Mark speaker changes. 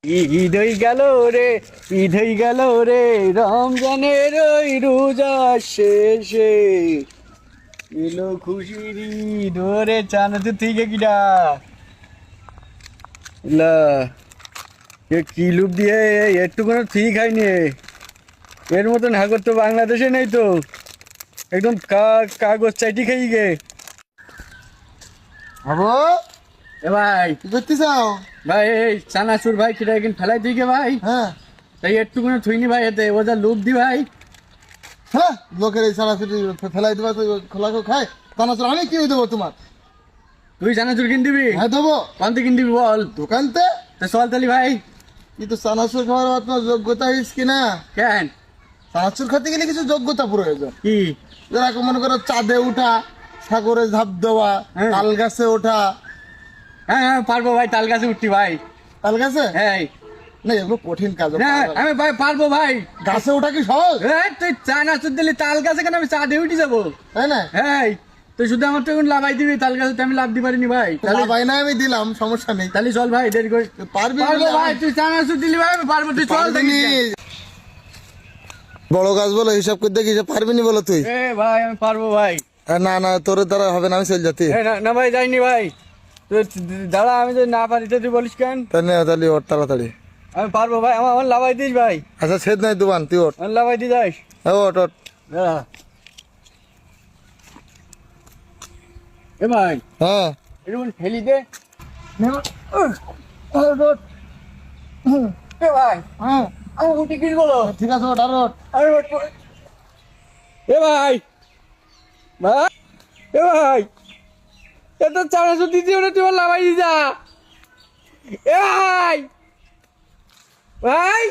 Speaker 1: ঈদ হই গেল রে, ঈদ হই গেল রে, রমজানের ওই রোজা শেষে এলো খুশির ঈদ ওরে চানাচু থেকে কিডা লা কি লুপ দিয়ে একটু কোনো ঠিক হয়নি। এর মতন হাগর তো বাংলাদেশে নেই তো, একদম কাগজ চাইটি খাই গে।
Speaker 2: বাবু
Speaker 1: এ ভাই
Speaker 2: কি করতে চাও?
Speaker 1: ভাই এই চানাচুর ভাই কিটা এখন ফেলাই দিকে ভাই,
Speaker 2: হ্যাঁ
Speaker 1: তাই একটু কোনো থুইনি ভাই এতে ও যা লুপ দি ভাই।
Speaker 2: হ্যাঁ, লোকের এই চানাচুরি ফেলাই দেবা তো খোলা কেউ খায়? চানাচুর আমি কিনে দেবো তোমার?
Speaker 1: তুই চানাচুর কিন দিবি?
Speaker 2: হ্যাঁ দেবো।
Speaker 1: কান্তি কিন দিবি বল?
Speaker 2: দোকানতে।
Speaker 1: তা চল তালি ভাই।
Speaker 2: কিন্তু চানাচুর খাওয়ার আপনার যোগ্যতা হইস কিনা?
Speaker 1: কেন?
Speaker 2: চানাচুর খেতে গেলে কিছু যোগ্যতা প্রয়োজন।
Speaker 1: কি?
Speaker 2: যারা মনে করো চাঁদে উঠা, সাগরে ঝাঁপ দেওয়া,
Speaker 1: হ্যাঁ।
Speaker 2: তাল গাছে ওঠা।
Speaker 1: হ্যাঁ হ্যাঁ পারবো ভাই, তাল গাছে উঠতি ভাই।
Speaker 2: তাল গাছে
Speaker 1: হ্যাঁ
Speaker 2: না, এগুলো কঠিন কাজ।
Speaker 1: না আমি ভাই পারবো ভাই।
Speaker 2: গাছে ওঠা কি সহজ?
Speaker 1: হ্যাঁ তুই চানাচুর দিলি তাল গাছে কেন, আমি চাঁদে উঠে যাবো।
Speaker 2: তাই না?
Speaker 1: হ্যাঁ তুই শুধু আমার তো এখন লাভাই দিবি, তাল গাছে তো আমি লাভ দিতে পারিনি ভাই। তাহলে
Speaker 2: ভাই না, আমি দিলাম, সমস্যা নেই।
Speaker 1: তাহলে চল ভাই, দেরি করে
Speaker 2: পারবি?
Speaker 1: পারবো ভাই, তুই চানাচুর দিলি ভাই আমি পারবো, তুই চল দেখি।
Speaker 2: বড় গাছ বলো, হিসাব করে দেখি পারবি নি বলো তুই?
Speaker 1: এ ভাই আমি পারবো ভাই।
Speaker 2: না না, তোর দ্বারা হবে না, আমি চল যাতি।
Speaker 1: না ভাই যাইনি ভাই, তুই দাঁড়া, আমি যদি না পারি তো তুই বলিস কেন?
Speaker 2: তাহলে ওর তাড়াতাড়ি।
Speaker 1: আমি পারবো ভাই, আমার লাভাই দিস ভাই।
Speaker 2: আচ্ছা ছেদ নাই দোকান, তুই ওর।
Speaker 1: আমার লাভাই দিয়ে যাস।
Speaker 2: হ্যাঁ ওট ওট।
Speaker 1: এ ভাই
Speaker 2: হ্যাঁ
Speaker 1: এরকম ঠেলি দে। এ ভাই
Speaker 2: হ্যাঁ
Speaker 1: আমি উঠি কি বলো?
Speaker 2: ঠিক আছে, ওট আর ওট।
Speaker 1: আমি উঠবো। এ ভাই ভাই, এ ভাই এত চানাচুর দিচ্ছি ওটা তুই লাভাই দি যা। এ ভাই ভাই